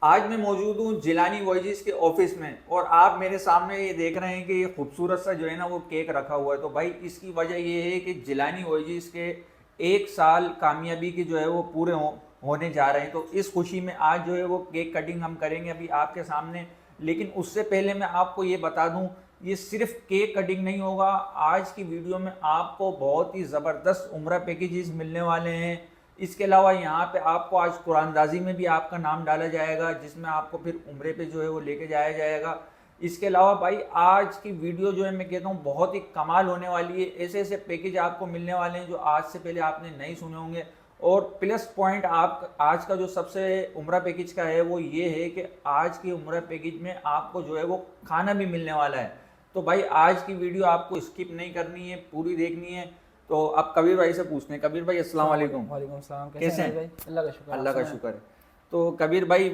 آج میں موجود ہوں جیلانی وائجز کے آفس میں، اور آپ میرے سامنے یہ دیکھ رہے ہیں کہ یہ خوبصورت سا جو ہے نا وہ کیک رکھا ہوا ہے. تو بھائی اس کی وجہ یہ ہے کہ جیلانی وائجز کے 1 سال کامیابی کے جو ہے وہ پورے ہونے جا رہے ہیں. تو اس خوشی میں آج جو ہے وہ کیک کٹنگ ہم کریں گے ابھی آپ کے سامنے. لیکن اس سے پہلے میں آپ کو یہ بتا دوں، یہ صرف کیک کٹنگ نہیں ہوگا. آج کی ویڈیو میں آپ کو بہت ہی زبردست عمرہ پیکیجز ملنے والے ہیں. اس کے علاوہ یہاں پہ آپ کو آج قرآن اندازی میں بھی آپ کا نام ڈالا جائے گا، جس میں آپ کو پھر عمرے پہ جو ہے وہ لے کے جایا جائے گا. اس کے علاوہ بھائی آج کی ویڈیو جو ہے میں کہتا ہوں بہت ہی کمال ہونے والی ہے. ایسے ایسے پیکیج آپ کو ملنے والے ہیں جو آج سے پہلے آپ نے نہیں سنے ہوں گے. اور پلس پوائنٹ آپ آج کا جو سب سے عمرہ پیکیج کا ہے وہ یہ ہے کہ آج کی عمرہ پیکیج میں آپ کو جو ہے وہ کھانا بھی ملنے والا ہے. تو بھائی آج کی ویڈیو آپ کو اسکپ نہیں کرنی ہے، پوری دیکھنی ہے. تو اب کبیر بھائی سے پوچھتے ہیں. کبیر بھائی السلام علیکم. وعلیکم السلام. کیسے ہیں؟ بھائی اللہ کا شکر. اللہ کا شکر ہے. تو کبیر بھائی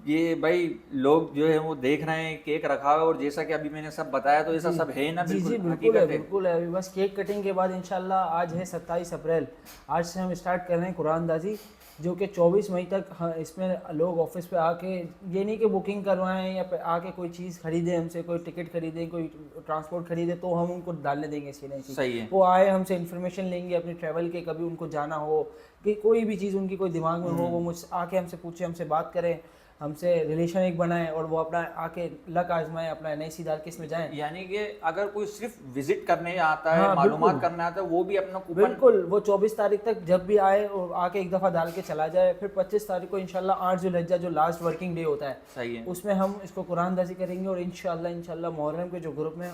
یہ بھائی لوگ جو ہے وہ دیکھ رہے ہیں کیک رکھا ہوا، اور جیسا کہ ابھی میں نے سب بتایا تو ایسا سب ہے نا؟ جی بالکل بالکل ہے، حقیقت ہے. بالکل ہے. ابھی بس کیک کٹنگ کے بعد انشاءاللہ آج ہے 27 اپریل. آج سے ہم اسٹارٹ کر رہے ہیں قرآن اندازی، جو کہ 24 مئی تک اس میں لوگ آفس پہ آ کے یہ نہیں کہ بکنگ کروائیں یا آ کے کوئی چیز خریدیں ہم سے، کوئی ٹکٹ خریدیں، کوئی ٹرانسپورٹ خریدے تو ہم ان کو ڈالنے دیں گے اس کی نہیں. صحیح ہے. وہ آئے ہم سے انفارمیشن لیں گے اپنی ٹریول کے، کبھی ان کو جانا ہو کہ کوئی بھی چیز ان کی کوئی دماغ میں ہو وہ مجھ سے آ کے ہم سے پوچھیں، ہم سے بات کریں، ہم سے ریلیشن ایک بنائیں اور وہ اپنا آ کے لک آزمائیں، اپنا نئی سی دار کس میں جائیں. یعنی کہ اگر کوئی صرف وزٹ کرنے آتا ہے، ہاں معلومات کرنے آتا ہے، وہ بھی اپنا کوپن. بالکل وہ 24 تاریخ تک جب بھی آئے اور آ کے ایک دفعہ ڈال کے چلا جائے. پھر 25 تاریخ کو انشاءاللہ 8 ذوالحجہ جو لاسٹ ورکنگ ڈے ہوتا ہے، صحیح ہے. اس میں ہم اس کو قرآن اندازی کریں گے، اور انشاءاللہ محرم کے جو گروپ میں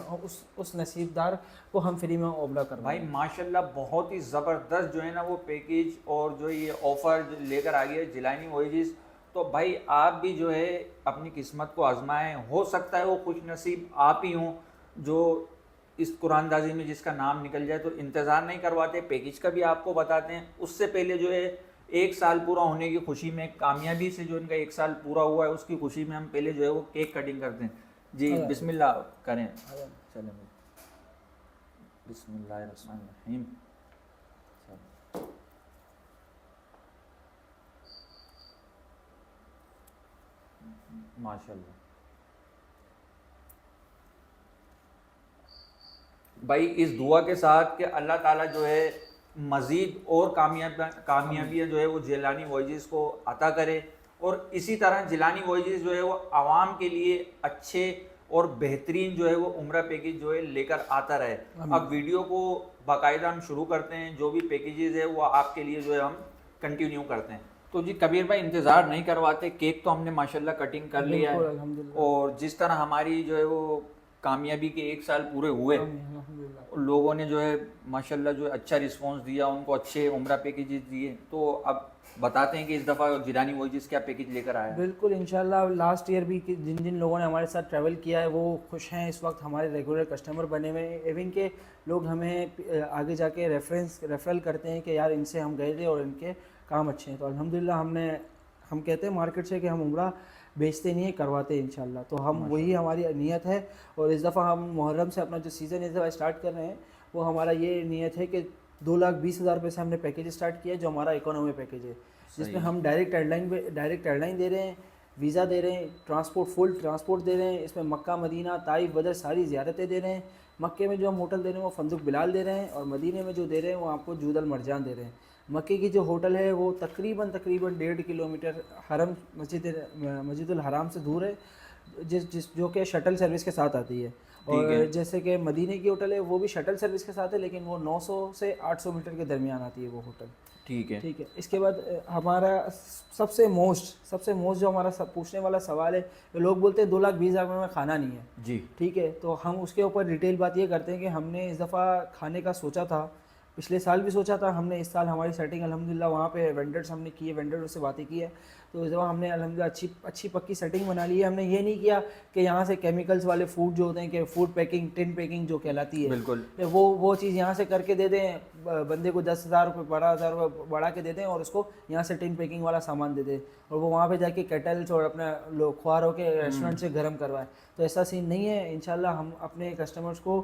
اس نصیب دار کو ہم فری میں عمرہ کروائیں بھائی گے. ماشاءاللہ بہت ہی زبردست جو ہے نا وہ پیکیج اور جو یہ آفر لے کر آ گیا جیلانی وائجز. تو بھائی آپ بھی جو ہے اپنی قسمت کو آزمائیں. ہو سکتا ہے وہ خوش نصیب آپ ہی ہوں جو اس قرآن اندازی میں جس کا نام نکل جائے. تو انتظار نہیں کرواتے، پیکیج کا بھی آپ کو بتاتے ہیں. اس سے پہلے جو ہے 1 سال پورا ہونے کی خوشی میں، کامیابی سے جو ان کا 1 سال پورا ہوا ہے اس کی خوشی میں ہم پہلے جو ہے وہ کیک کٹنگ کرتے ہیں. جی بسم اللہ کریں. چلیں بسم اللہ الرحمن الرحیم. ماشاء اللہ بھائی اس دعا کے ساتھ کہ اللہ تعالیٰ جو ہے مزید اور کامیابیاں جو ہے وہ جیلانی وائجز کو عطا کرے، اور اسی طرح جیلانی وائجز جو ہے وہ عوام کے لیے اچھے اور بہترین جو ہے وہ عمرہ پیکیج جو ہے لے کر آتا رہے. اب ویڈیو کو باقاعدہ ہم شروع کرتے ہیں. جو بھی پیکیجز ہے وہ آپ کے لیے جو ہے ہم کنٹینیو کرتے ہیں. تو جی کبیر بھائی انتظار نہیں کرواتے، کیک تو ہم نے ماشاءاللہ کٹنگ کر لیا ہے، اور جس طرح ہماری جو ہے وہ کامیابی کے 1 سال پورے ہوئے، لوگوں نے جو ہے ماشاءاللہ جو ہے اچھا رسپانس دیا، ان کو اچھے عمرہ پیکیجز دیے. تو اب بتاتے ہیں کہ اس دفعہ جیلانی وائجز کیا پیکیج لے کر آیا. بالکل انشاءاللہ لاسٹ ایئر بھی جن جن لوگوں نے ہمارے ساتھ ٹریول کیا ہے وہ خوش ہیں، اس وقت ہمارے ریگولر کسٹمر بنے ہوئے ہیں. ایون کہ لوگ ہمیں آگے جا کے ریفرل کرتے ہیں کہ یار ان سے ہم گئے تھے اور ان کے کام اچھے ہیں. تو الحمدللہ ہم کہتے ہیں مارکیٹ سے کہ ہم عمرہ بیچتے نہیں ہیں، کرواتے ہیں انشاءاللہ. تو ہم وہی ہماری نیت ہے. اور اس دفعہ ہم محرم سے اپنا جو سیزن اس دفعہ اسٹارٹ کر رہے ہیں وہ ہمارا یہ نیت ہے کہ 2,20,000 روپے سے ہم نے پیکیج اسٹارٹ کیا ہے، جو ہمارا اکانومی پیکیج ہے، جس میں ہم ڈائریکٹ ایئر لائن دے رہے ہیں، ویزا دے رہے ہیں، فل ٹرانسپورٹ دے رہے ہیں. اس میں مکہ مدینہ طائف بدر ساری زیارتیں دے رہے ہیں. مکے میں جو ہم ہوٹل دے رہے ہیں وہ فندق بلال دے رہے ہیں، اور مدینے میں جو دے رہے ہیں وہ آپ کو جود المرجان دے رہے ہیں. مکے کی جو ہوٹل ہے وہ تقریباً 1.5 کلومیٹر حرم مسجد الحرام سے دور ہے، جو کہ شٹل سروس کے ساتھ آتی ہے. اور جیسے کہ مدینے کی ہوٹل ہے وہ بھی شٹل سروس کے ساتھ ہے، لیکن وہ 900 سے 800 میٹر کے درمیان آتی ہے وہ ہوٹل. ٹھیک ہے. اس کے بعد ہمارا سب سے موسٹ جو ہمارا پوچھنے والا سوال ہے، لوگ بولتے ہیں 2,20,000 میں کھانا نہیں ہے. جی ٹھیک ہے. تو ہم اس کے اوپر ڈیٹیل بات یہ کرتے ہیں کہ ہم نے اس دفعہ کھانے کا سوچا تھا، پچھلے سال بھی سوچا تھا ہم نے. اس سال ہماری سیٹنگ الحمدللہ وہاں پہ وینڈرس ہم نے کیے، وینڈر سے باتیں کی ہے. تو اس دفعہ ہم نے الحمدللہ اچھی پکی سیٹنگ بنا لی ہے. ہم نے یہ نہیں کیا کہ یہاں سے کیمیکلز والے فوڈ جو ہوتے ہیں کہ فوڈ پیکنگ، ٹن پیکنگ جو کہلاتی ہے، بالکل وہ چیز یہاں سے کر کے دے دیں بندے کو 10,000 روپے 12,000 روپے بڑھا کے دے دیں، اور اس کو یہاں سے ٹن پیکنگ والا سامان دے دیں، اور وہ وہاں پہ جا کے کیٹلس اور اپنا خوار ہو کے ریسٹورنٹ سے گرم کروائے. تو ایسا سین نہیں ہے. انشاءاللہ ہم اپنے کسٹمرز کو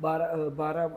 12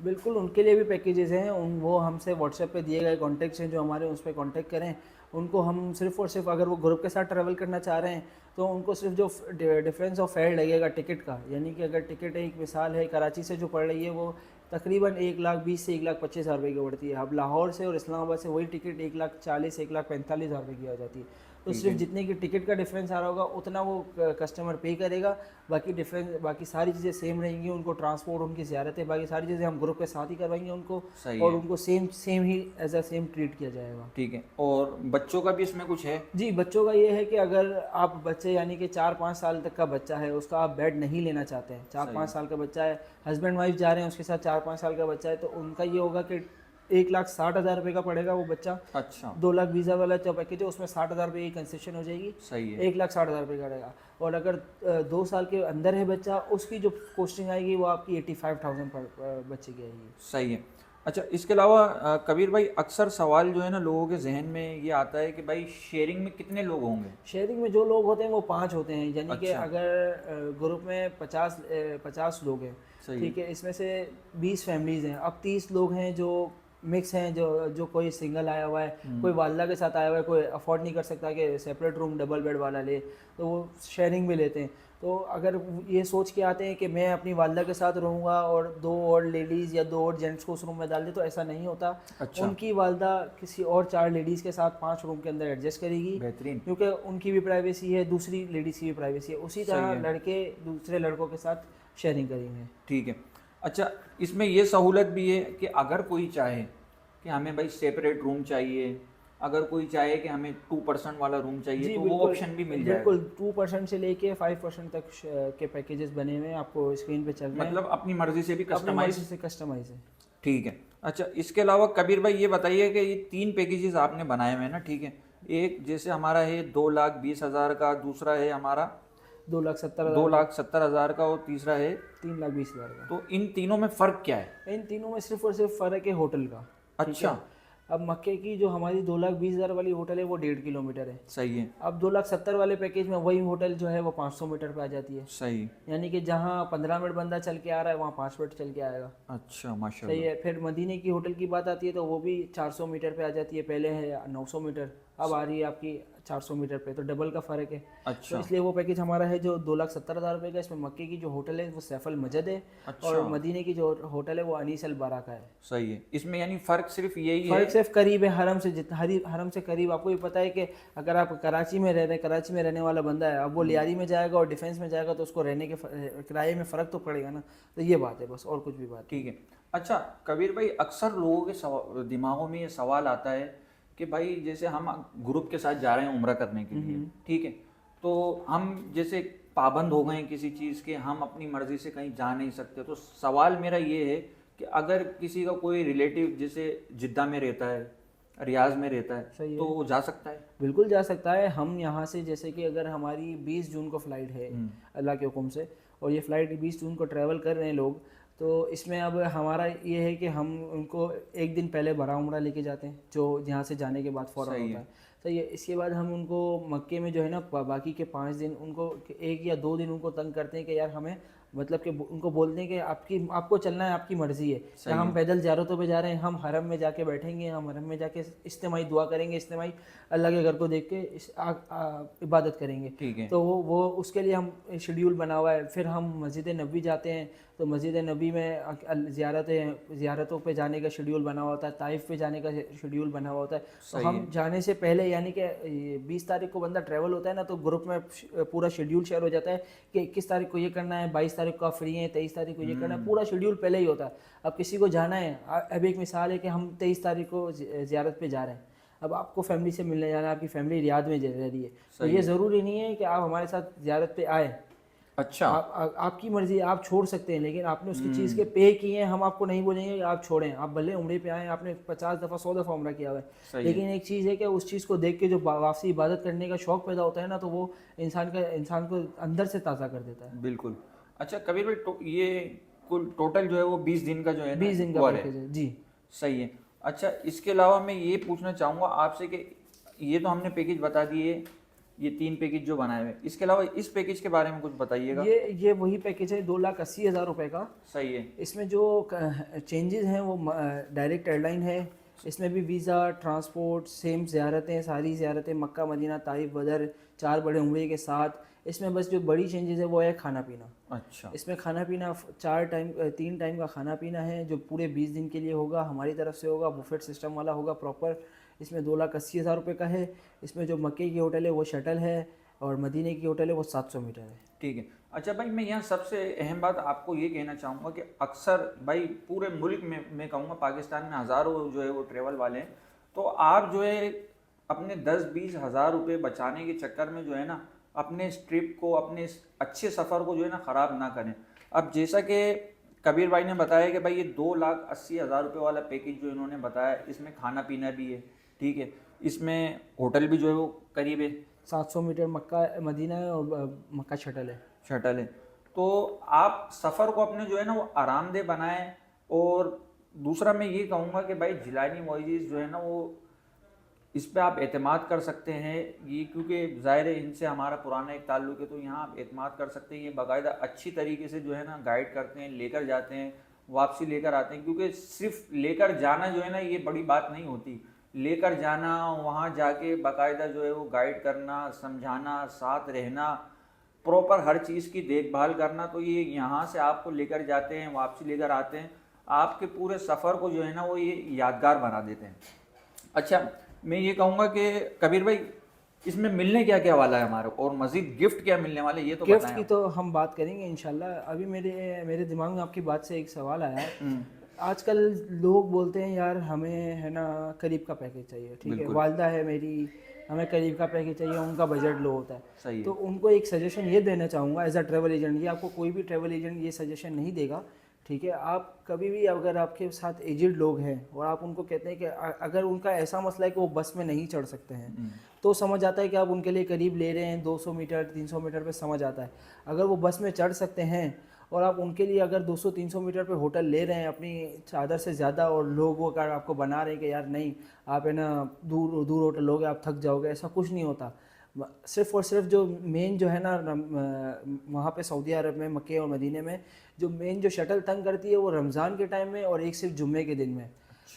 بالکل ان کے لیے بھی پیکیجز ہیں، وہ ہم سے واٹس ایپ پہ دیے گئے کانٹیکٹس ہیں جو ہمارے، اس پہ کانٹیکٹ کریں ان کو. ہم صرف اور صرف اگر وہ گروپ کے ساتھ ٹریول کرنا چاہ رہے ہیں تو ان کو صرف جو ڈفرینس آف فیئر لگے گا ٹکٹ کا، یعنی کہ اگر ٹکٹ ایک مثال ہے کراچی سے جو پڑ رہی ہے وہ تقریباً 1,20,000 سے 1,25,000 روپے کی پڑتی ہے. اب لاہور سے اور اسلام آباد سے وہی ٹکٹ 1,40,000 1,45,000 روپے کی آ جاتی ہے. تو صرف جتنے کی ٹکٹ کا ڈفرینس آ رہا ہوگا اتنا وہ کسٹمر پے کرے گا. باقی ساری چیزیں سیم رہیں گی، ان کو ٹرانسپورٹ، ان کی زیارتیں، باقی ساری چیزیں ہم گروپ کے ساتھ ہی کروائیں گے ان کو، اور ان کو سیم ہی ایز اے سیم ٹریٹ کیا جائے گا. ٹھیک ہے. اور بچوں کا بھی اس میں کچھ ہے؟ جی بچوں کا یہ ہے کہ اگر آپ بچے یعنی کہ 4-5 سال تک کا بچہ ہے، اس کا آپ بیڈ نہیں لینا چاہتے ہیں، 4-5 سال کا بچہ ہے، ہسبینڈ وائف جا رہے ہیں اس کے ساتھ 4-5 سال کا بچہ ہے، تو ان کا یہ ہوگا کہ 1,60,000 روپے کا پڑے گا وہ بچہ. اچھا. 2,00,000 ویزا والا جو پیکیج ہے اس میں 60,000 روپے کی کنسیشن ہو جائے گی. صحیح ہے. 1,60,000 روپے کا رہے گا. اور اگر 2 سال کے اندر ہے بچہ، اس کی جو کوسٹنگ آئے گی وہ آپ کی 85,000 پر بچے کی آئے گی. صحیح ہے. اچھا اس کے علاوہ کبیر بھائی اکثر سوال جو ہے نا لوگوں کے ذہن میں یہ آتا ہے کہ بھائی شیئرنگ میں کتنے لوگ ہوں گے؟ شیئرنگ میں جو لوگ ہوتے ہیں وہ 5 ہوتے ہیں، یعنی کہ اگر گروپ میں 50 لوگ ہیں، ٹھیک ہے، اس میں سے 20 فیملیز ہیں. اب 30 لوگ ہیں جو مکس ہیں، جو کوئی سنگل آیا ہوا ہے، کوئی والدہ کے ساتھ آیا ہوا ہے، کوئی افورڈ نہیں کر سکتا کہ سیپریٹ روم ڈبل بیڈ والا لے، تو وہ شیئرنگ میں لیتے ہیں. تو اگر یہ سوچ کے آتے ہیں کہ میں اپنی والدہ کے ساتھ رہوں گا اور 2 اور لیڈیز یا 2 اور جینٹس کو اس روم میں ڈال دیں، تو ایسا نہیں ہوتا. ان کی والدہ کسی اور 4 لیڈیز کے ساتھ 5 روم کے اندر ایڈجسٹ کرے گی، بہترین، کیونکہ ان کی بھی پرائیویسی ہے، دوسری لیڈیز کی بھی پرائیویسی ہے. اسی طرح لڑکے دوسرے لڑکوں کے ساتھ شیئرنگ کریں گے. ٹھیک ہے. اچھا اس میں یہ سہولت بھی ہے کہ اگر کوئی چاہے کہ ہمیں بھائی سیپریٹ روم چاہیے، اگر کوئی چاہے کہ ہمیں 2% والا روم چاہیے، تو وہ آپشن بھی مل جائے گا. بالکل 2% سے لے کے 5% تک کے پیکیجز بنے ہوئے ہیں، آپ کو اسکرین پہ چل رہے ہیں. مطلب اپنی مرضی سے بھی کسٹمائز ہے. ٹھیک ہے. اچھا اس کے علاوہ کبیر بھائی یہ بتائیے کہ یہ 3 پیکیجز آپ نے بنائے ہوئے ہیں نا، ٹھیک ہے، ایک جیسے ہمارا ہے 2,20,000 کا، دوسرا ہے ہمارا 2,70,000 کا، اور تیسرا ہے 3,20,000 کا. تو ان تینوں میں فرق کیا ہے؟ ان تینوں میں صرف اور صرف فرق ہے ہوٹل کا. اچھا. اب مکے کی جو ہماری 2,20,000 والی ہوٹل ہے وہ 1.5 کلومیٹر ہے. صحیح ہے. اب 2,70,000 والے پیکیج میں وہی ہوٹل جو ہے وہ 500 میٹر پہ آ جاتی ہے. صحیح. یعنی کہ جہاں 15 منٹ بندہ چل کے آ رہا ہے وہاں 5 منٹ چل کے آئے گا. اچھا ماشاء اللہ. صحیح ہے. پھر مدینے کی ہوٹل کی بات آتی ہے تو وہ بھی 400 میٹر پہ آ جاتی ہے، پہلے ہے 900 میٹر، اب آ رہی ہے آپ کی 400 میٹر پہ، تو ڈبل کا فرق ہے. اچھا. تو اس لیے وہ پیکیج ہمارا ہے جو 2,70,000 روپے کا. اس میں مکے کی جو ہوٹل ہے وہ سیف المجد ہے، اور مدینے کی جو ہوٹل ہے وہ انیس البارہ کا ہے. صحیح ہے. اس میں یعنی فرق صرف یہی ہے، فرق صرف قریب ہے حرم سے، حرم سے قریب. آپ کو بھی پتہ ہے کہ اگر آپ کراچی میں رہ رہے ہیں، کراچی میں رہنے والا بندہ ہے، اب وہ لیاری میں جائے گا اور ڈیفینس میں جائے گا تو اس کو رہنے کے کرائے میں فرق تو پڑے گا نا. تو یہ بات ہے بس، اور کچھ بھی بات. ٹھیک ہے. اچھا کبیر بھائی اکثر لوگوں کے دماغوں میں یہ سوال آتا ہے کہ بھائی جیسے ہم گروپ کے ساتھ جا رہے ہیں عمرہ کرنے کے لیے، ٹھیک ہے، تو ہم جیسے پابند ہو گئے ہیں کسی چیز کے، ہم اپنی مرضی سے کہیں جا نہیں سکتے. تو سوال میرا یہ ہے کہ اگر کسی کا کوئی ریلیٹیو جیسے جدہ میں رہتا ہے، ریاض میں رہتا ہے، تو وہ جا سکتا ہے؟ بالکل جا سکتا ہے. ہم یہاں سے جیسے کہ اگر ہماری 20 جون کو فلائٹ ہے اللہ کے حکم سے، اور یہ فلائٹ 20 جون کو ٹریول کر رہے ہیں لوگ، تو اس میں اب ہمارا یہ ہے کہ ہم ان کو ایک دن پہلے برا عمرہ لے کے جاتے ہیں جو یہاں سے جانے کے بعد فوراً ہوتا ہے. صحیح ہے. اس کے بعد ہم ان کو مکے میں جو ہے نا باقی کے 5 دن ان کو 1 یا 2 دن ان کو تنگ کرتے ہیں کہ یار ہمیں مطلب کہ ان کو بولتے ہیں کہ آپ کو چلنا ہے، آپ کی مرضی ہے. ہم پیدل زیارتوں پہ جا رہے ہیں، ہم حرم میں جا کے بیٹھیں گے، ہم حرم میں جا کے اجتماعی دعا کریں گے، اجتماعی اللہ کے گھر کو دیکھ کے عبادت کریں گے. تو وہ اس کے لیے ہم شیڈیول بنا ہوا ہے. پھر ہم مسجد نبوی جاتے ہیں، تو مسجد نبی میں زیارتوں پہ جانے کا شیڈیول بنا ہوا ہوتا ہے، طائف پہ جانے کا شیڈیول بنا ہوا ہوتا ہے. تو ہم جانے سے پہلے یعنی کہ 20 تاریخ کو بندہ ٹریول ہوتا ہے نا، تو گروپ میں پورا شیڈیول شیئر ہو جاتا ہے کہ 21 تاریخ کو یہ کرنا ہے، 22 تاریخ کو آپ فری ہیں، 23 تاریخ کو یہ کرنا ہے. پورا شیڈیول پہلے ہی ہوتا ہے. اب کسی کو جانا ہے، اب ایک مثال ہے کہ ہم 23 تاریخ کو زیارت پہ جا رہے ہیں، اب آپ کو فیملی سے ملنے جانا ہے، آپ کی فیملی ریاض میں رہ رہی ہے، تو یہ ضروری نہیں ہے کہ آپ ہمارے ساتھ زیارت پہ آئیں. اچھا آپ کی مرضی ہے، آپ چھوڑ سکتے ہیں، لیکن آپ نے اس کی چیز کے پے کیے ہیں. ہم آپ کو نہیں بولیں گے کہ آپ چھوڑیں، آپ بھلے عمرے پہ آئیں، آپ نے 50 دفعہ 100 دفعہ عمرہ کیا ہوا ہے، لیکن ایک چیز ہے کہ اس چیز کو دیکھ کے جو واپسی عبادت کرنے کا شوق پیدا ہوتا ہے نا، تو وہ انسان کو اندر سے تازہ کر دیتا ہے. بالکل. اچھا کبیر بھائی یہ کل ٹوٹل جو ہے وہ 20 دن کا جو ہے 20 دن کا پیکیج ہے. جی صحیح ہے. اچھا اس کے علاوہ میں یہ پوچھنا چاہوں گا آپ سے کہ یہ تو ہم نے پیکیج بتا دیے یہ 3 پیکج جو بنائے ہوئے. اس کے علاوہ اس پیکج کے بارے میں کچھ بتائیے گا. یہ وہی پیکج ہے 2,80,000 روپے کا. صحیح ہے. اس میں جو چینجز ہیں وہ ڈائریکٹ ایئر لائن ہے. اس میں بھی ویزا، ٹرانسپورٹ، سیم زیارتیں، ساری زیارتیں مکہ، مدینہ، طائف، بدر، 4 بڑے عمرے کے ساتھ. اس میں بس جو بڑی چینجز ہے وہ ہے کھانا پینا. اچھا. اس میں کھانا پینا 3 ٹائم کا کھانا پینا ہے جو پورے 20 دن کے لیے ہوگا، ہماری طرف سے ہوگا، بفیٹ سسٹم والا ہوگا پراپر. اس میں 2,80,000 روپے کا ہے. اس میں جو مکے کی ہوٹل ہے وہ شٹل ہے اور مدینے کی ہوٹل ہے وہ 700 میٹر ہے. ٹھیک ہے. اچھا بھائی، میں یہاں سب سے اہم بات آپ کو یہ کہنا چاہوں گا کہ اکثر بھائی پورے ملک میں کہوں گا پاکستان میں ہزاروں جو ہے وہ ٹریول والے ہیں، تو آپ جو ہے اپنے 10-20 ہزار روپے بچانے کے چکر میں جو ہے نا اپنے اس ٹرپ کو، اپنے اس اچھے سفر کو جو ہے نا خراب نہ کریں. اب جیسا کہ کبیر بھائی نے بتایا کہ بھائی یہ 2,80,000 روپے والا پیکج جو انہوں نے بتایا، اس میں کھانا پینا بھی ہے. ٹھیک ہے. اس میں ہوٹل بھی جو ہے وہ قریب ہے 700 میٹر مکہ مدینہ ہے اور مکہ شٹل ہے. شٹل ہے. تو آپ سفر کو اپنے جو ہے نا وہ آرام دہ بنائیں. اور دوسرا میں یہ کہوں گا کہ بھائی جیلانی وائجز جو ہے نا وہ اس پہ آپ اعتماد کر سکتے ہیں. یہ کیونکہ ظاہر ہے ان سے ہمارا پرانا ایک تعلق ہے، تو یہاں آپ اعتماد کر سکتے ہیں. یہ باقاعدہ اچھی طریقے سے جو ہے نا گائیڈ کرتے ہیں، لے کر جاتے ہیں، واپسی لے کر آتے ہیں. کیونکہ صرف لے کر جانا جو ہے نا یہ بڑی بات نہیں ہوتی. لے کر جانا، وہاں جا کے باقاعدہ جو ہے وہ گائیڈ کرنا، سمجھانا، ساتھ رہنا، پراپر ہر چیز کی دیکھ بھال کرنا. تو یہ یہاں سے آپ کو لے کر جاتے ہیں، واپسی لے کر آتے ہیں، آپ کے پورے سفر کو جو ہے نا وہ یہ یادگار بنا دیتے ہیں. اچھا، میں یہ کہوں گا کہ کبیر بھائی اس میں ملنے کیا کیا والا ہے ہمارے، اور مزید گفٹ کیا ملنے والے یہ تو گفٹ بتائیں. کی تو ہم بات کریں گے انشاءاللہ. ابھی میرے دماغ میں آپ کی بات سے ایک سوال آیا. آج کل لوگ بولتے ہیں یار ہمیں ہے نا قریب کا پیکیج چاہیے. ٹھیک ہے، والدہ ہے میری، ہمیں قریب کا پیکیج چاہیے، ان کا بجٹ لو ہوتا ہے. صحیح ہے. تو ان کو ایک سجیشن یہ دینا چاہوں گا ایز اے ٹریول ایجنٹ. یہ آپ کو کوئی بھی ٹریول ایجنٹ یہ سجیشن نہیں دے گا. ٹھیک ہے، آپ کبھی بھی اگر آپ کے ساتھ ایجڈ لوگ ہیں اور آپ ان کو کہتے ہیں کہ اگر ان کا ایسا مسئلہ ہے کہ وہ بس میں نہیں چڑھ سکتے ہیں تو سمجھ آتا ہے کہ آپ ان کے لیے قریب لے رہے ہیں 200 میٹر 300 میٹر پہ، سمجھ آتا ہے. اگر وہ بس میں چڑھ سکتے ہیں اور آپ ان کے لیے اگر 200-300 میٹر پہ ہوٹل لے رہے ہیں اپنی چادر سے زیادہ، اور لوگ وہ اگر آپ کو بنا رہے ہیں کہ یار نہیں آپ ہے نا دور ہوٹل لوگے آپ تھک جاؤ گے، ایسا کچھ نہیں ہوتا. صرف اور صرف جو مین جو ہے نا وہاں پہ سعودی عرب میں مکے اور مدینے میں جو مین جو شٹل تنگ کرتی ہے وہ رمضان کے ٹائم میں اور ایک صرف جمعے کے دن میں.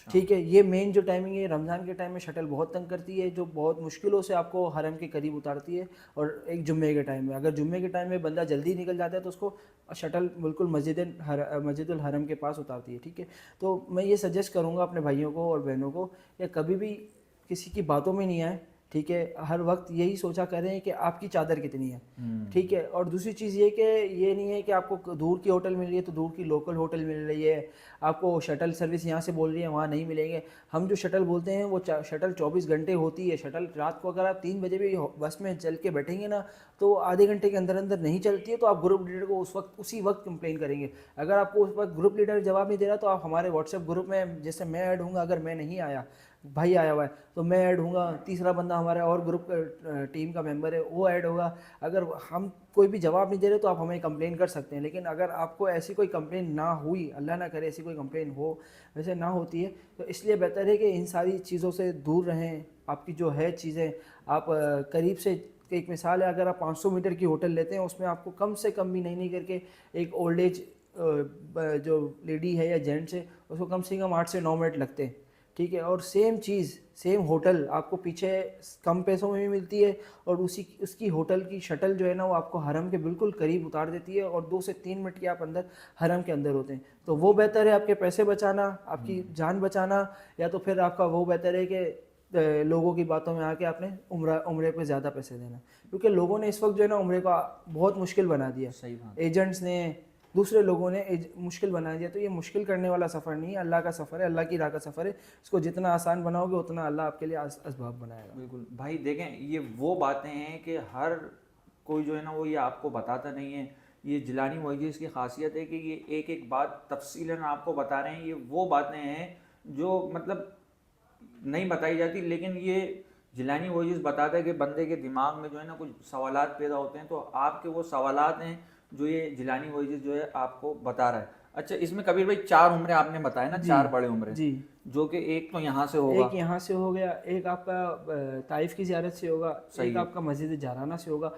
ٹھیک ہے، یہ مین جو ٹائمنگ ہے رمضان کے ٹائم میں شٹل بہت تنگ کرتی ہے، جو بہت مشکلوں سے آپ کو حرم کے قریب اتارتی ہے. اور ایک جمعے کے ٹائم میں، اگر جمعے کے ٹائم میں بندہ جلدی نکل جاتا ہے تو اس کو شٹل بالکل مسجد الحرم کے پاس اتارتی ہے. ٹھیک ہے، تو میں یہ سجیسٹ کروں گا اپنے بھائیوں کو اور بہنوں کو کہ کبھی بھی کسی کی باتوں میں نہیں آئے. ٹھیک ہے، ہر وقت یہی سوچا کریں کہ آپ کی چادر کتنی ہے. ٹھیک ہے، اور دوسری چیز یہ کہ یہ نہیں ہے کہ آپ کو دور کی ہوٹل مل رہی ہے تو دور کی لوکل ہوٹل مل رہی ہے، آپ کو شٹل سروس یہاں سے بول رہی ہے وہاں نہیں ملیں گے. ہم جو شٹل بولتے ہیں وہ شٹل 24 گھنٹے ہوتی ہے. شٹل رات کو اگر آپ 3 بجے بھی بس میں چل کے بیٹھیں گے نا تو آدھے گھنٹے کے اندر نہیں چلتی ہے تو آپ گروپ لیڈر کو اسی وقت کمپلین کریں گے. اگر آپ کو اس وقت گروپ لیڈر جواب نہیں دے رہا تو آپ ہمارے واٹس ایپ گروپ میں، جیسے میں ایڈ ہوں گا، اگر میں نہیں آیا، بھائی آیا ہوا ہے تو میں ایڈ ہوں گا، تیسرا بندہ ہمارا اور گروپ ٹیم کا ممبر ہے وہ ایڈ ہوگا. اگر ہم کوئی بھی جواب نہیں دے رہے تو آپ ہمیں کمپلین کر سکتے ہیں. لیکن اگر آپ کو ایسی کوئی کمپلین نہ ہوئی، اللہ نہ کرے ایسی کوئی کمپلین ہو، ویسے نہ ہوتی ہے، تو اس لیے بہتر ہے کہ ان ساری چیزوں سے دور رہیں. آپ کی جو ہے چیزیں آپ قریب سے، ایک مثال ہے اگر آپ 500 میٹر کی ہوٹل لیتے ہیں اس میں آپ کو کم سے کم بھی نہیں کر کے ایک اولڈ ایج جو لیڈی ہے یا جینٹس ہے اس کو کم سے کم 8 سے 9 منٹ لگتے ہیں. ٹھیک ہے، اور سیم چیز سیم ہوٹل آپ کو پیچھے کم پیسوں میں بھی ملتی ہے اور اس کی ہوٹل کی شٹل جو ہے نا وہ آپ کو حرم کے بالکل قریب اتار دیتی ہے اور 2 سے 3 منٹ کے آپ اندر حرم کے اندر ہوتے ہیں. تو وہ بہتر ہے آپ کے پیسے بچانا، آپ کی جان بچانا، یا تو پھر آپ کا وہ بہتر ہے کہ لوگوں کی باتوں میں آ کے آپ نے عمرے پہ زیادہ پیسے دینا. کیونکہ لوگوں نے اس وقت جو ہے نا عمرے کا بہت مشکل بنا دیا. صحیح بات. ایجنٹس نے، دوسرے لوگوں نے مشکل بنا دیا. تو یہ مشکل کرنے والا سفر نہیں ہے، اللہ کا سفر ہے، اللہ کی راہ کا سفر ہے. اس کو جتنا آسان بناؤ گے اتنا اللہ آپ کے لیے اسباب بنائے گا. بالکل بھائی، دیکھیں یہ وہ باتیں ہیں کہ ہر کوئی جو ہے نا وہ یہ آپ کو بتاتا نہیں ہے. یہ جیلانی وائجز کی خاصیت ہے کہ یہ ایک ایک بات تفصیلاً آپ کو بتا رہے ہیں. یہ وہ باتیں ہیں جو مطلب نہیں بتائی جاتی، لیکن یہ جیلانی وائجز بتاتا ہے کہ بندے کے دماغ میں جو ہے نا کچھ سوالات پیدا ہوتے ہیں، تو آپ کے وہ سوالات ہیں جو یہ جیلانی وائجز جو ہے آپ کو بتا رہا ہے. اچھا، اس میں کبیر بھائی 4 عمرے آپ نے بتائے نا، 4 بڑے عمرے. جی جو کہ ایک تو یہاں سے ہوگا, ایک یہاں سے ہو گیا, ایک آپ کا طائف کی زیارت سے ہوگا, ایک آپ کا مسجد جارانہ سے ہوگا,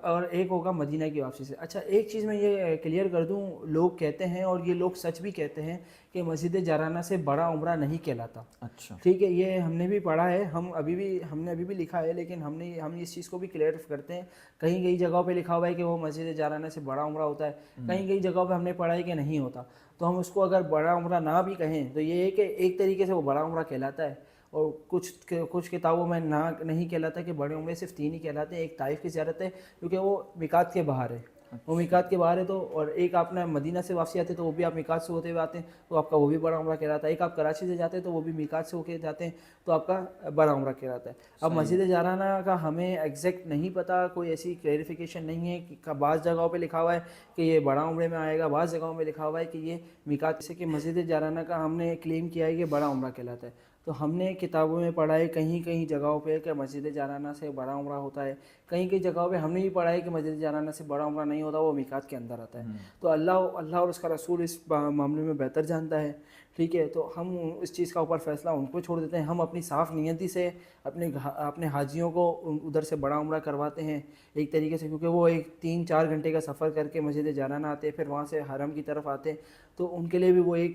اور ایک ہوگا مدینہ کی واپسی سے. اچھا ایک چیز میں یہ کلیئر کر دوں, لوگ کہتے ہیں اور یہ لوگ سچ بھی کہتے ہیں کہ مسجد جارانہ سے بڑا عمرہ نہیں کہلاتا. اچھا ٹھیک ہے, یہ ہم نے بھی پڑھا ہے, ہم نے ابھی بھی لکھا ہے, لیکن ہم اس چیز کو بھی کلیئر کرتے ہیں. کئی جگہوں پہ لکھا ہوا ہے کہ وہ مسجد جارانہ سے بڑا عمرہ ہوتا ہے, کئی جگہوں پہ ہم نے پڑھا ہے کہ نہیں ہوتا. تو ہم اس کو اگر بڑا عمرہ نہ بھی کہیں تو یہ ہے کہ ایک طریقے سے وہ بڑا عمرہ کہلاتا ہے, اور کچھ کتابوں میں نہیں کہلاتا کہ بڑے عمرے صرف 3 ہی کہلاتے ہیں. ایک طائف کی زیارت ہے کیونکہ وہ میقات کے باہر ہے, وہ میقات کے باہر ہے تو, اور ایک آپ نے مدینہ سے واپسی آتے تو وہ بھی آپ میقات سے ہوتے ہوئے آتے ہیں تو آپ کا وہ بھی بڑا عمرہ کہلاتا ہے. ایک آپ کراچی سے جاتے ہیں تو وہ بھی میقات سے ہو کے جاتے ہیں تو آپ کا بڑا عمرہ کہلاتا ہے. اب مسجد جارانہ کا ہمیں ایگزیکٹ نہیں پتہ, کوئی ایسی کلیریفیکیشن نہیں ہے کہ بعض جگہوں پہ لکھا ہوا ہے کہ یہ بڑا عمرے میں آئے گا, بعض جگہوں میں لکھا ہوا ہے کہ یہ میقات سے, کہ مسجد جارانہ کا ہم نے کلیم کیا ہے کہ بڑا عمرہ کہلاتا ہے. تو ہم نے کتابوں میں پڑھا ہے کہیں جگہوں پہ کہ مسجد جارانہ سے بڑا عمرہ ہوتا ہے, کہیں جگہوں پہ ہم نے بھی پڑھا ہے کہ مسجد جارانہ سے بڑا عمرہ نہیں ہوتا, وہ میقات کے اندر آتا ہے. تو اللہ اور اس کا رسول اس معاملے میں بہتر جانتا ہے. ٹھیک ہے, تو ہم اس چیز کا اوپر فیصلہ ان کو چھوڑ دیتے ہیں. ہم اپنی صاف نیتی سے اپنے حاجیوں کو ادھر سے بڑا عمرہ کرواتے ہیں ایک طریقے سے, کیونکہ وہ 3-4 گھنٹے کا سفر کر کے مسجد جارانہ آتے ہیں, پھر وہاں سے حرم کی طرف آتے ہیں, تو ان کے لیے بھی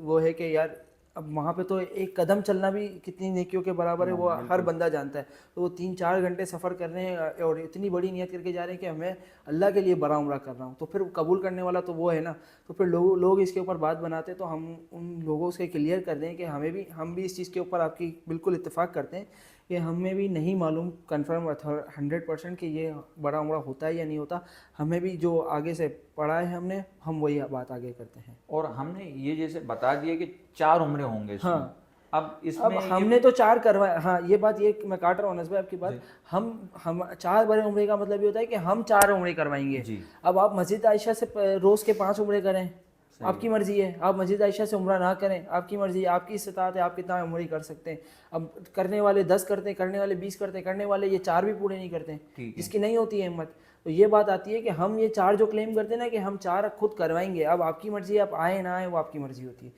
وہ ہے کہ یار اب وہاں پہ تو ایک قدم چلنا بھی کتنی نیکیوں کے برابر ہے, وہ ہر بندہ جانتا ہے. تو وہ 3-4 گھنٹے سفر کر رہے ہیں اور اتنی بڑی نیت کر کے جا رہے ہیں کہ ہمیں اللہ کے لیے بڑا عمرہ کر رہا ہوں, تو پھر قبول کرنے والا تو وہ ہے نا. تو پھر لوگ اس کے اوپر بات بناتے ہیں, تو ہم ان لوگوں سے کلیئر کر دیں کہ ہم بھی اس چیز کے اوپر آپ کی بالکل اتفاق کرتے ہیں کہ ہمیں بھی نہیں معلوم کنفرم 100% کہ یہ بڑا عمرہ ہوتا ہے یا نہیں ہوتا. ہمیں بھی جو آگے سے پڑھا ہے ہم وہی بات آگے کرتے ہیں. اور ہم نے یہ جیسے بتا دیا کہ 4 عمرے ہوں گے اس میں, اب ہم نے تو 4 کروائے. ہاں یہ بات, یہ میں کاٹ رہا ہوں انس بھائی آپ کی بات, ہم 4 بڑے عمرے کا مطلب یہ ہوتا ہے کہ ہم 4 عمرے کروائیں گے. اب آپ مسجد عائشہ سے روز کے 5 عمرے کریں, آپ کی مرضی ہے. آپ مسجد عائشہ سے عمرہ نہ کریں, آپ کی مرضی ہے, آپ کی استطاعت ہے, آپ کتنا عمرے کر سکتے ہیں. اب کرنے والے 10 کرتے ہیں, کرنے والے 20 کرتے ہیں, کرنے والے یہ 4 بھی پورے نہیں کرتے ہیں, جس کی نہیں ہوتی ہے ہمت. تو یہ بات آتی ہے کہ ہم یہ 4 جو کلیم کرتے ہیں نا کہ ہم 4 خود کروائیں گے, اب آپ کی مرضی ہے, آپ آئیں نہ آئیں وہ آپ کی مرضی ہوتی ہے.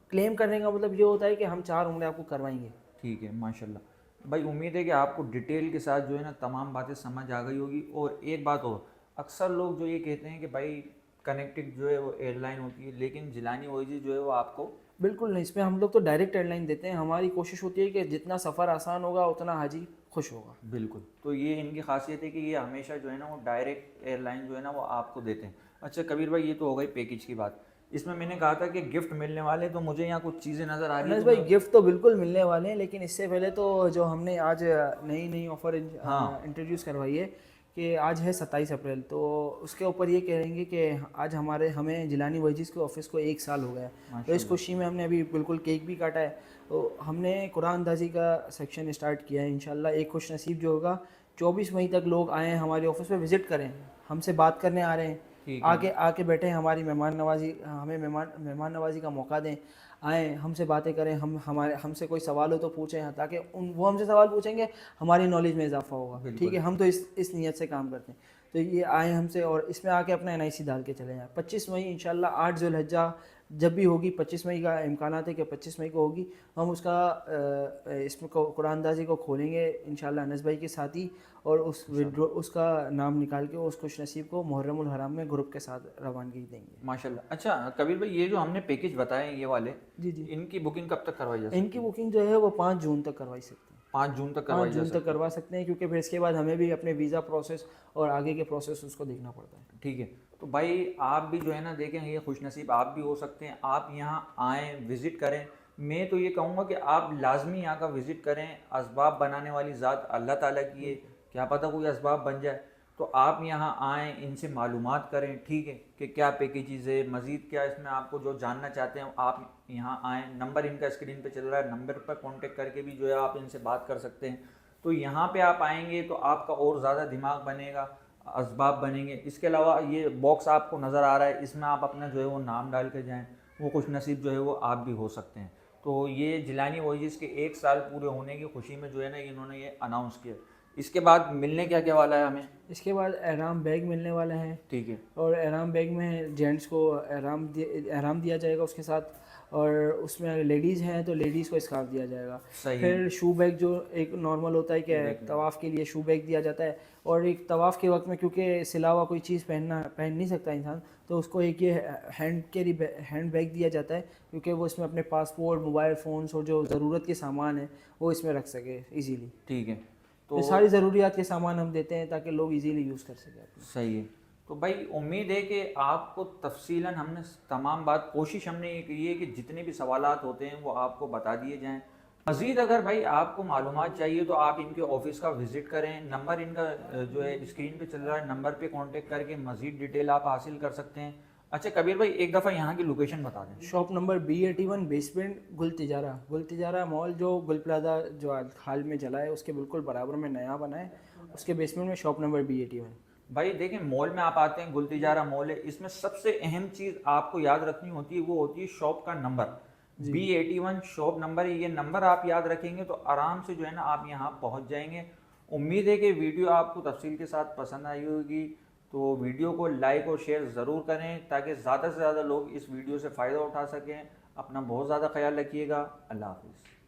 کلیم کرنے کا مطلب یہ ہوتا ہے کہ ہم 4 عمرے آپ کو کروائیں گے. ٹھیک ہے, ماشاء اللہ بھائی, امید ہے کہ آپ کو ڈیٹیل کے ساتھ جو ہے نا تمام باتیں سمجھ آ گئی ہوگی. اور ایک بات اور, اکثر لوگ جو یہ کہتے ہیں کہ بھائی کنیکٹڈ جو ہے وہ ایئر لائن ہوتی ہے, لیکن جیلانی وائزز جو ہے وہ آپ کو بالکل نہیں, اس میں ہم لوگ تو ڈائریکٹ ایئر لائن دیتے ہیں. ہماری کوشش ہوتی ہے کہ جتنا سفر آسان ہوگا اتنا حاجی خوش ہوگا. بالکل, تو یہ ان کی خاصیت ہے کہ یہ ہمیشہ جو ہے نا وہ ڈائریکٹ ایئر لائن جو ہے نا وہ آپ کو دیتے ہیں. اچھا کبیر بھائی, یہ تو ہو گئی پیکج کی بات. اس میں نے کہا تھا کہ گفٹ ملنے والے, تو مجھے یہاں کچھ چیزیں نظر آ رہی ہیں. بھائی گفٹ تو بالکل ملنے والے ہیں, لیکن اس سے پہلے تو جو ہم نے آج نئی آفر انٹروڈیوس کروائی ہے کہ آج ہے 27 اپریل, تو اس کے اوپر یہ کہیں گے کہ آج ہمیں جیلانی وائزز کے آفس کو 1 سال ہو گیا ہے. تو اس خوشی میں ہم نے ابھی بالکل کیک بھی کاٹا ہے. تو ہم نے قرآن اندازی کا سیکشن اسٹارٹ کیا ہے. انشاءاللہ ایک خوش نصیب جو ہوگا 24 مئی تک لوگ آئیں ہمارے آفس پہ وزٹ کریں, ہم سے بات کرنے آ رہے ہیں, آ کے بیٹھیں, ہماری ہمیں مہمان نوازی کا موقع دیں, آئیں ہم سے باتیں کریں, ہم سے کوئی سوال ہو تو پوچھیں, تاکہ وہ ہم سے سوال پوچھیں گے, ہماری نالج میں اضافہ ہوگا. ٹھیک ہے, ہم تو اس نیت سے کام کرتے ہیں. تو یہ آئیں ہم سے, اور اس میں آ کے اپنا NIC ڈال کے چلے جائیں. 25 مئی انشاءاللہ 8 ذو الحجہ جب بھی ہوگی, 25 مئی کا امکانات ہے کہ 25 مئی کو ہوگی, ہم اس کا اس میں قرآن اندازی کو کھولیں گے انشاءاللہ انس بھائی کے ساتھ ہی, اور اس کا نام نکال کے اس خوش نصیب کو محرم الحرام میں گروپ کے ساتھ روانگی دیں گے ماشاءاللہ. اچھا کبیر بھائی, یہ جو ہم نے پیکج بتائے یہ والے, جی ان کی بکنگ کب تک کروائی جا سکتی ہے؟ ان کی بکنگ جو ہے وہ 5 جون تک کروائی سکتے ہیں. 5 جون تک 5 جون تک کروا سکتے ہیں, کیونکہ پھر اس کے بعد ہمیں بھی اپنے ویزا پروسیس اور آگے کے پروسیس اس کو دیکھنا پڑتا ہے. ٹھیک ہے, تو بھائی آپ بھی جو ہے نا دیکھیں, یہ خوش نصیب آپ بھی ہو سکتے ہیں. آپ یہاں آئیں, وزٹ کریں. میں تو یہ کہوں گا کہ آپ لازمی یہاں کا وزٹ کریں. اسباب بنانے والی ذات اللہ تعالیٰ کی ہے, کیا پتہ کوئی اسباب بن جائے. تو آپ یہاں آئیں, ان سے معلومات کریں, ٹھیک ہے, کہ کیا پیکیجز ہے, مزید کیا اس میں آپ کو جو جاننا چاہتے ہیں آپ یہاں آئیں. نمبر ان کا اسکرین پہ چل رہا ہے, نمبر پر کانٹیکٹ کر کے بھی جو ہے آپ ان سے بات کر سکتے ہیں. تو یہاں پہ آپ آئیں گے تو آپ کا اور زیادہ دماغ بنے گا, اسباب بنیں گے. اس کے علاوہ یہ باکس آپ کو نظر آ رہا ہے, اس میں آپ اپنا جو ہے وہ نام ڈال کے جائیں, وہ خوش نصیب جو ہے وہ آپ بھی ہو سکتے ہیں. تو یہ جیلانی وائزز کے 1 سال پورے ہونے کی خوشی میں جو ہے نا انہوں نے یہ اناؤنس کیا. اس کے بعد ملنے کیا والا ہے ہمیں؟ اس کے بعد احرام بیگ ملنے والا ہے. ٹھیک ہے, اور احرام بیگ میں جینٹس کو احرام دیا جائے گا اس کے ساتھ, اور اس میں لیڈیز ہیں تو لیڈیز کو اسکارف دیا جائے گا. صحیح. پھر شو بیگ جو ایک نارمل ہوتا ہے کہ طواف کے لیے شو بیگ دیا جاتا ہے, اور ایک طواف کے وقت میں کیونکہ سلا ہوا کوئی چیز پہن نہیں سکتا انسان, تو اس کو ایک یہ ہینڈ بیگ دیا جاتا ہے, کیونکہ وہ اس میں اپنے پاسپورٹ, موبائل فونس اور جو ضرورت کے سامان ہیں وہ اس میں رکھ سکے ایزیلی. ٹھیک ہے. تو ساری ضروریات کے سامان ہم دیتے ہیں تاکہ لوگ ایزیلی یوز کر سکیں. صحیح ہے. تو بھائی امید ہے کہ آپ کو تفصیلاً ہم نے تمام بات, کوشش ہم نے یہ کی ہے کہ جتنے بھی سوالات ہوتے ہیں وہ آپ کو بتا دیے جائیں. مزید اگر بھائی آپ کو معلومات چاہیے تو آپ ان کے آفس کا وزٹ کریں. نمبر ان کا جو ہے اسکرین پہ چل رہا ہے, نمبر پہ کانٹیکٹ کر کے مزید ڈیٹیل آپ حاصل کر سکتے ہیں. اچھا کبیر بھائی ایک دفعہ یہاں کی لوکیشن بتا دیں. شاپ نمبر B81 بیسمنٹ گل تجارہ مال, جو گل پلازا جو حال میں جلا ہے اس کے بالکل برابر میں نیا بنا ہے, اس کے بیسمنٹ میں شاپ نمبر B81. بھائی دیکھیں مال میں آپ آتے ہیں, گل تجارہ مال ہے, اس میں سب سے اہم چیز آپ کو یاد رکھنی ہوتی ہے وہ ہوتی ہے شاپ کا نمبر. B81 شاپ نمبر ہے. یہ نمبر آپ یاد رکھیں گے تو آرام سے جو ہے نا آپ یہاں پہنچ جائیں گے. امید ہے کہ ویڈیو آپ کو تفصیل کے ساتھ پسند آئی ہوگی, تو ویڈیو کو لائک اور شیئر ضرور کریں تاکہ زیادہ سے زیادہ لوگ اس ویڈیو سے فائدہ اٹھا سکیں. اپنا بہت زیادہ خیال رکھیے گا. اللہ حافظ.